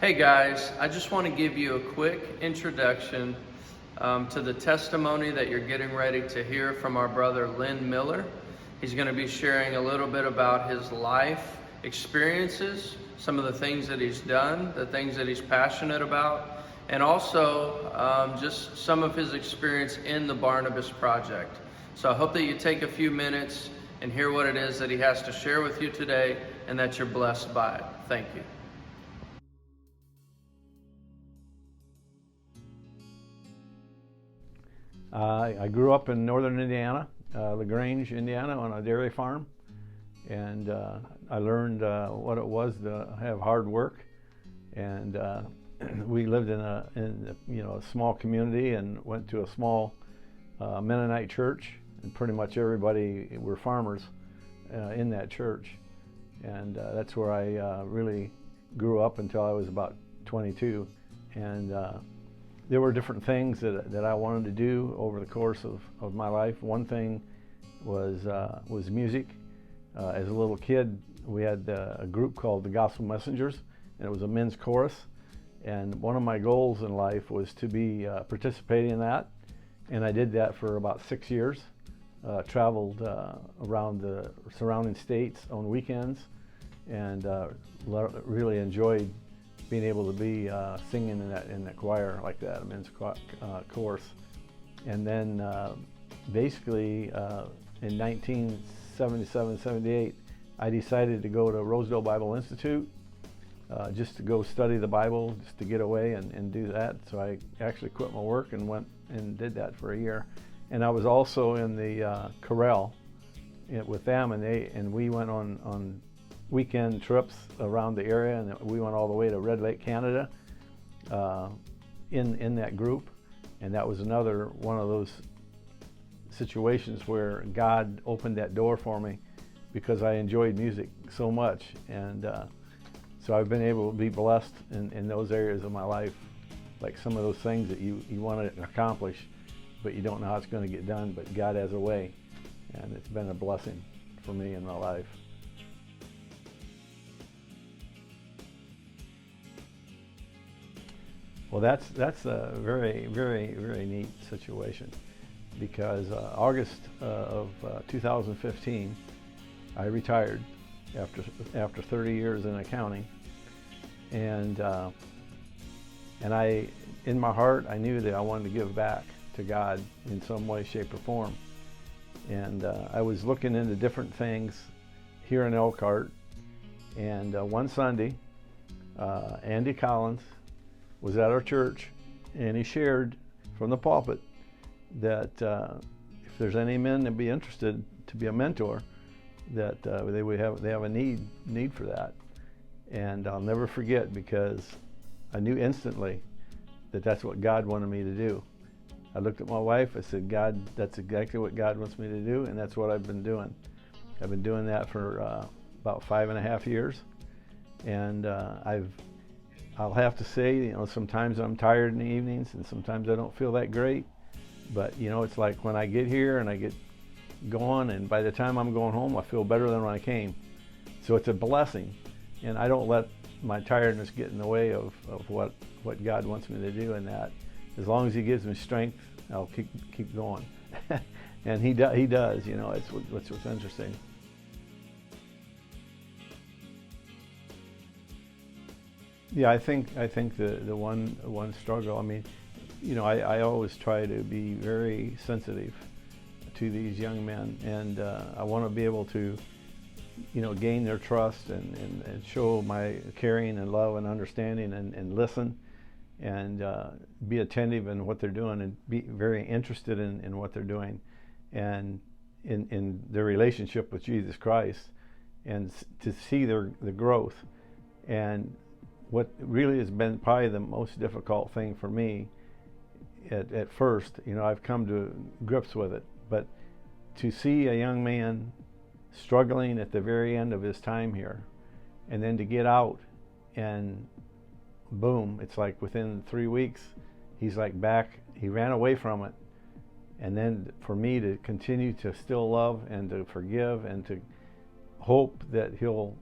Hey guys, I just want to give you a quick introduction to the testimony that you're getting ready to hear from our brother Lynn Miller. He's going to be sharing a little bit about his life experiences, some of the things that he's done, the things that he's passionate about, and also just some of his experience in the Barnabas Project. So I hope that you take a few minutes and hear what it is that he has to share with you today and that you're blessed by it. Thank you. I grew up in northern Indiana, LaGrange, Indiana, on a dairy farm, and I learned what it was to have hard work. And we lived in a small community and went to a small Mennonite church, and pretty much everybody were farmers in that church. And that's where I really grew up until I was about 22. And there were different things that I wanted to do over the course of my life. One thing was music. As a little kid, we had a group called the Gospel Messengers, and it was a men's chorus. And one of my goals in life was to be participating in that. And I did that for about 6 years. Traveled around the surrounding states on weekends, and really enjoyed being able to be singing in that choir like that, a men's chorus. And then basically in 1977-78, I decided to go to Rosedale Bible Institute just to go study the Bible, just to get away and do that. So I actually quit my work and went and did that for a year. And I was also in the chorale with them, and we went on weekend trips around the area, and we went all the way to Red Lake, Canada, in that group. And that was another one of those situations where God opened that door for me because I enjoyed music so much. And so I've been able to be blessed in those areas of my life, like some of those things that you want to accomplish, but you don't know how it's going to get done, but God has a way. And it's been a blessing for me in my life. Well, that's a very, very, very neat situation, because August of 2015, I retired after 30 years in accounting, and I, in my heart, I knew that I wanted to give back to God in some way, shape, or form. And I was looking into different things here in Elkhart, and one Sunday, Andy Collins was at our church, and he shared from the pulpit that if there's any men that'd be interested to be a mentor, that they have a need for that. And I'll never forget, because I knew instantly that that's what God wanted me to do. I looked at my wife, I said, God, that's exactly what God wants me to do, and that's what I've been doing. I've been doing that for about 5.5 years, and I'll have to say, sometimes I'm tired in the evenings, and sometimes I don't feel that great, but it's like when I get here and I get going, and by the time I'm going home, I feel better than when I came. So it's a blessing, and I don't let my tiredness get in the way of what God wants me to do in that. As long as He gives me strength, I'll keep going. And He does. It's what's interesting. Yeah, I think the one struggle. I mean, I always try to be very sensitive to these young men, and I want to be able to, gain their trust and show my caring and love and understanding and listen, and be attentive in what they're doing, and be very interested in what they're doing, and in their relationship with Jesus Christ, and to see the growth. And what really has been probably the most difficult thing for me at first, I've come to grips with it, but to see a young man struggling at the very end of his time here, and then to get out and boom, it's like within 3 weeks, he's like back, he ran away from it. And then for me to continue to still love and to forgive and to hope that he'll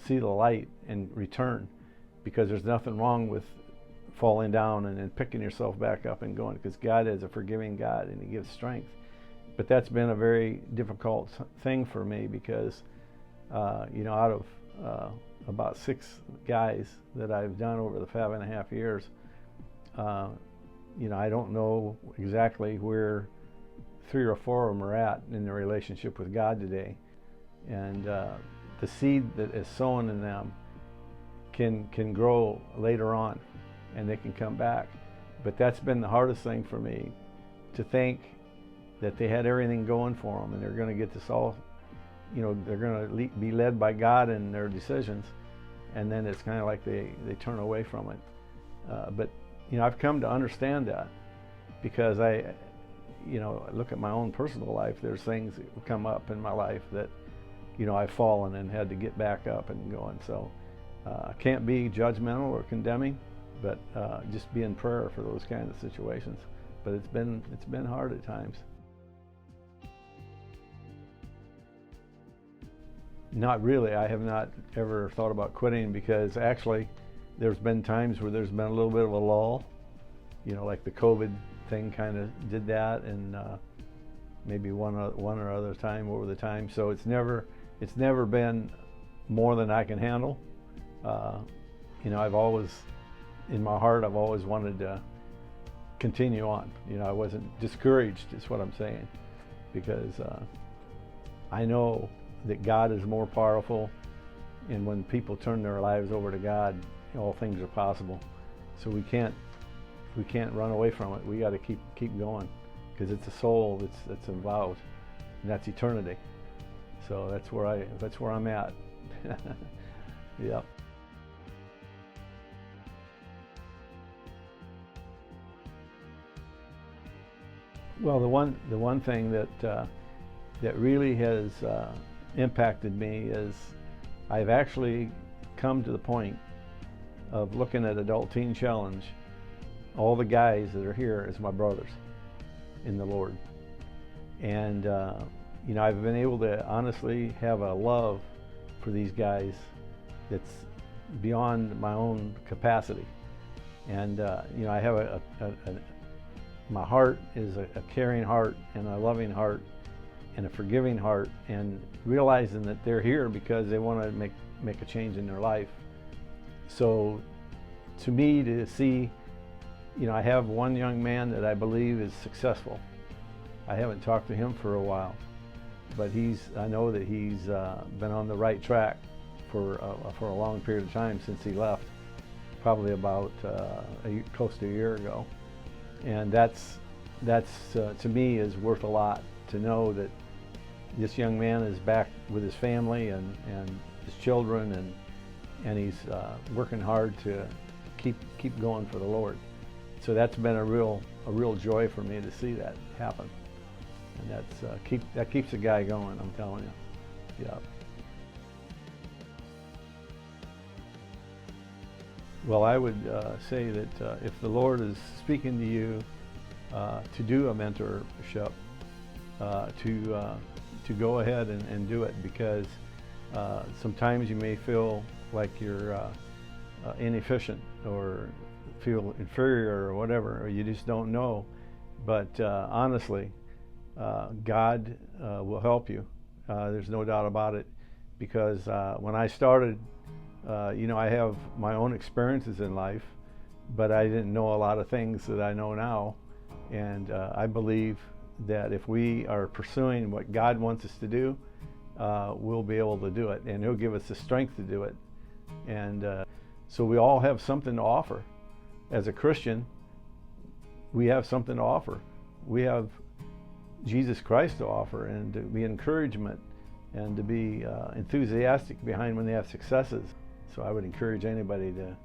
see the light and return, because there's nothing wrong with falling down and then picking yourself back up and going, because God is a forgiving God and He gives strength. But that's been a very difficult thing for me because, out of about 6 guys that I've done over the 5.5 years, I don't know exactly where 3 or 4 of them are at in their relationship with God today. And the seed that is sown in them can grow later on, and they can come back. But that's been the hardest thing for me, to think that they had everything going for them and they're going to get this all, they're going to be led by God in their decisions, and then it's kind of like they turn away from it. But I've come to understand that, because I look at my own personal life. There's things that come up in my life that I've fallen and had to get back up and going. So I can't be judgmental or condemning, but just be in prayer for those kinds of situations. But it's been hard at times. Not really. I have not ever thought about quitting, because actually there's been times where there's been a little bit of a lull, like the COVID thing kind of did that, and maybe one or other time over the time. So it's never been more than I can handle. I've always, in my heart, I've always wanted to continue on. I wasn't discouraged, is what I'm saying, because I know that God is more powerful, and when people turn their lives over to God, all things are possible. So we can't run away from it. We got to keep going, because it's a soul that's involved, and that's eternity. So that's where I'm at. Yeah. Well, the one thing that really has impacted me is I've actually come to the point of looking at Adult Teen Challenge, all the guys that are here as my brothers in the Lord. And I've been able to honestly have a love for these guys that's beyond my own capacity. And I have my heart is a caring heart and a loving heart and a forgiving heart, and realizing that they're here because they want to make a change in their life. So to me, to see, I have one young man that I believe is successful. I haven't talked to him for a while, but I know that he's been on the right track for a long period of time since he left, probably about close to a year ago. And that's to me is worth a lot, to know that this young man is back with his family and his children, and he's working hard to keep going for the Lord. So that's been a real joy for me to see that happen, and that keeps a guy going, I'm telling you. Yeah. Well, I would say that if the Lord is speaking to you to do a mentorship, to go ahead and do it, because sometimes you may feel like you're inefficient or feel inferior or whatever, or you just don't know. But honestly, God will help you. There's no doubt about it, because when I started, I have my own experiences in life, but I didn't know a lot of things that I know now. And I believe that if we are pursuing what God wants us to do, we'll be able to do it, and He'll give us the strength to do it. And so we all have something to offer. As a Christian, we have something to offer. We have Jesus Christ to offer, and to be encouragement, and to be enthusiastic behind when they have successes. So I would encourage anybody to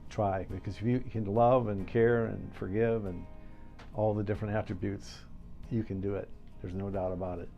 try, because if you can love and care and forgive and all the different attributes, you can do it. There's no doubt about it.